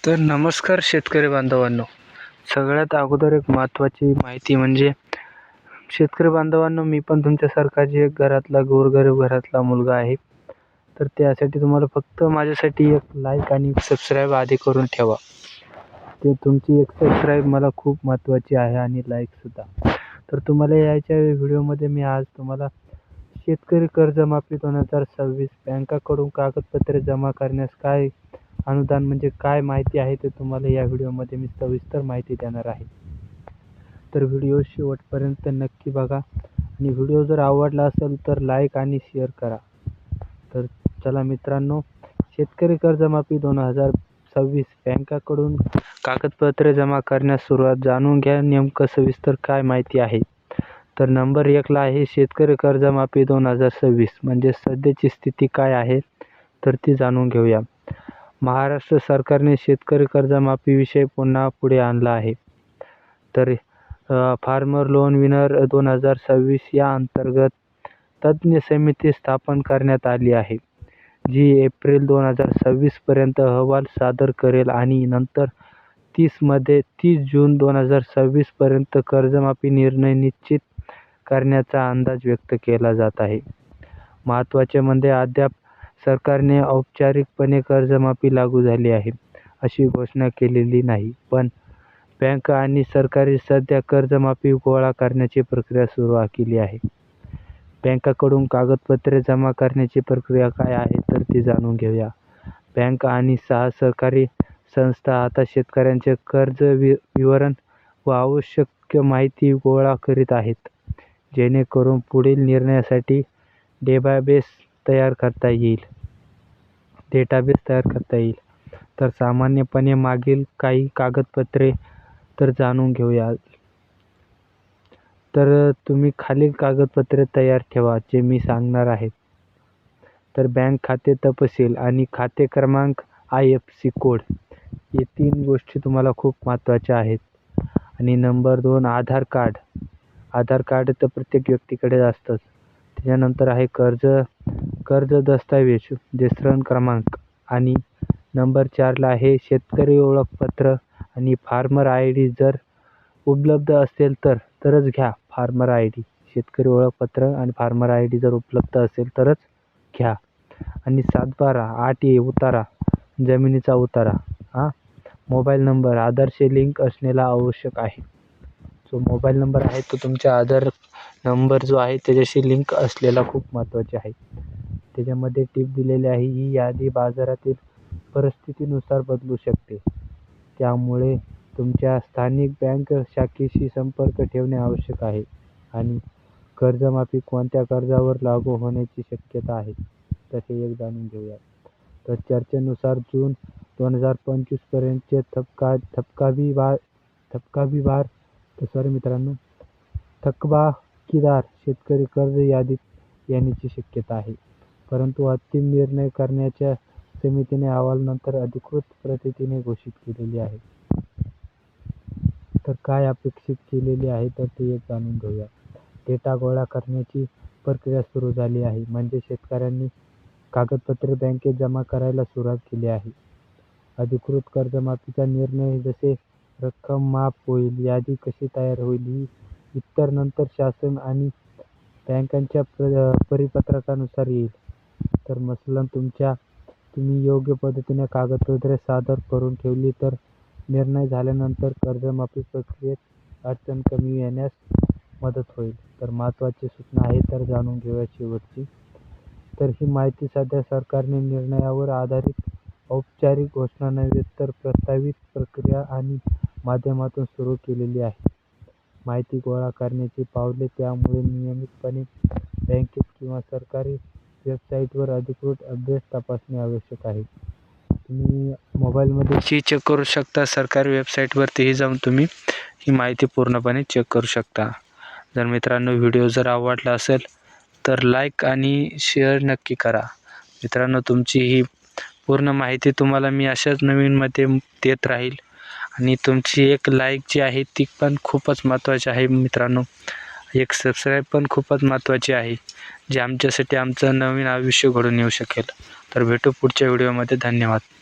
तर नमस्कार शेतकरी बांधवांनो. सगळ्यात अगोदर एक महत्त्वाची माहिती म्हणजे शेतकरी बांधवांनो, मी पण तुमच्यासारखाच एक घरातला गोरगरीब घरातला मुलगा आहे. तर त्यासाठी तुम्हाला फक्त माझ्यासाठी एक लाईक आणि सबस्क्राईब आधी करून ठेवा. ते तुमची एक सबस्क्राईब मला खूप महत्त्वाची आहे आणि लाईकसुद्धा. तर तुम्हाला याच्या व्हिडिओमध्ये मी आज तुम्हाला शेतकरी कर्जमाफी 2026 बँकाकडून कागदपत्रे जमा करण्यास काय अनुदान म्हणजे काय माहिती आहे ते तुम्हाला या व्हिडिओमध्ये मी सविस्तर माहिती देणार आहे. तर व्हिडिओ शेवटपर्यंत नक्की बघा आणि व्हिडिओ जर आवडला असेल तर लाईक आणि शेअर करा. तर चला मित्रांनो, शेतकरी कर्जमाफी 2026 बँकाकडून कागदपत्रे जमा करण्यास सुरुवात. जाणून घ्या नेमकं सविस्तर काय माहिती आहे. तर नंबर 1ला आहे शेतकरी कर्जमाफी 2026 म्हणजे सध्याची स्थिती काय आहे तर ती जाणून घेऊया. महाराष्ट्र सरकारने शेतकरी कर्जमाफीविषय पुन्हा पुढे आणला आहे. तर फार्मर लोन विनर 2026 या अंतर्गत तज्ज्ञ समिती स्थापन करण्यात आली आहे, जी एप्रिल 2026 पर्यंत अहवाल सादर करेल आणि नंतर 30 जून 2026 पर्यंत कर्जमाफी निर्णय निश्चित करण्याचा अंदाज व्यक्त केला जात आहे. महत्त्वाचे म्हणजे अद्याप सरकारने औपचारिकपणे कर्जमाफी लागू झाली आहे अशी घोषणा केलेली नाही, पण बँक आणि सरकारने सध्या कर्जमाफी गोळा करण्याची प्रक्रिया सुरू केली आहे. बँकाकडून कागदपत्रे जमा करण्याची प्रक्रिया काय आहे तर ती जाणून घेऊया. बँक आणि 6 सहकारी संस्था आता शेतकऱ्यांचे कर्ज विवरण व आवश्यक माहिती गोळा करीत आहेत, जेणेकरून पुढील निर्णयासाठी डेटाबेस तयार करता येईल. तर सामान्यपणे मागील काही कागदपत्रे तर जाणून घेऊया. तर तुम्ही खालील कागदपत्रे तयार ठेवा जे मी सांगणार आहे. तर बँक खाते तपशील आणि खाते क्रमांक, IFSC कोड, हे 3 गोष्टी तुम्हाला खूप महत्त्वाच्या आहेत. आणि नंबर 2 आधार कार्ड. आधार कार्ड तर प्रत्येक व्यक्तीकडे असतंच. त्याच्यानंतर आहे कर्ज दस्तावेज, ऋण क्रमांक. आणि नंबर 4ला आहे शेतकरी ओळखपत्र आणि फार्मर ID जर उपलब्ध असेल तरच घ्या. फार्मर ID, शेतकरी ओळखपत्र आणि फार्मर ID जर उपलब्ध असेल तरच घ्या. आणि 7/12 8A उतारा, जमिनीचा उतारा. मोबाईल नंबर आधारशी लिंक असणेला आवश्यक आहे. जो मोबाईल नंबर आहे तो तुमच्या आधार नंबर जो आहे त्याच्याशी लिंक असलेला खूप महत्त्वाचे आहे. त्याच्यामध्ये टिप दिलेली आहे, ही यादी बाजारातील परिस्थितीनुसार बदलू शकते. त्यामुळे तुमच्या स्थानिक बँक शाखेशी संपर्क ठेवणे आवश्यक आहे. आणि कर्जमाफी कोणत्या कर्जावर लागू होण्याची शक्यता आहे तर हे एक जाणून घेऊया. तर चर्चेनुसार जून 2025 पर्यंतचे थकबाकीदार शेतकरी कर्ज यादीत येण्याची शक्यता आहे. परंतु अंतिम निर्णय करण्याच्या समितीने अहवालानंतर अधिकृत पद्धतीने घोषित केलेली आहे. तर काय अपेक्षित केलेली आहे तर ते एक जाणून घेऊया. डेटा गोळा करण्याची प्रक्रिया सुरू झाली आहे, म्हणजे शेतकऱ्यांनी कागदपत्रे बँकेत जमा करायला सुरुवात केली आहे. अधिकृत कर्जमाफीचा निर्णय जसे रक्कम माफ होईल, यादी कशी तयार होईल ही इतर नंतर शासन आणि बँकांच्या परिपत्रकानुसार येईल. तर मसलन तुम्ही योग्य पद्धतीने कागदपत्रे सादर करून ठेवली तर निर्णय झाल्यानंतर कर्जमाफी प्रक्रियेत अडचण कमी येण्यास मदत होईल. तर महत्त्वाची सूचना आहे तर जाणून घेऊया शेवटची. तर ही माहिती सध्या सरकारने निर्णयावर आधारित औपचारिक घोषणा नव्हे तर प्रस्तावित प्रक्रिया आणि माध्यमातून सुरू केलेली आहे. माहिती गोळा करण्याची पावले त्यामुळे नियमितपणे बँकेत किंवा सरकारी वेबसाईटवर अधिकृत अपडेट तपासणे आवश्यक आहे. तुम्ही मोबाईलमध्ये चेक करू शकता, सरकारी वेबसाईटवरतीही जाऊन तुम्ही ही माहिती पूर्णपणे चेक करू शकता. जर मित्रांनो व्हिडिओ जर आवडला असेल तर लाईक आणि शेअर नक्की करा. मित्रांनो, तुमची ही पूर्ण माहिती तुम्हाला मी अशाच नवीनमध्ये देत राहील. आणि तुमची एक लाईक जी आहे ती पण खूपच महत्त्वाची आहे मित्रांनो. एक सबस्क्राईब पण खूपच महत्त्वाची आहे, जे आमच्यासाठी आमचं नवीन आयुष्य घडून येऊ शकेल. तर भेटू पुढच्या व्हिडिओमध्ये. धन्यवाद.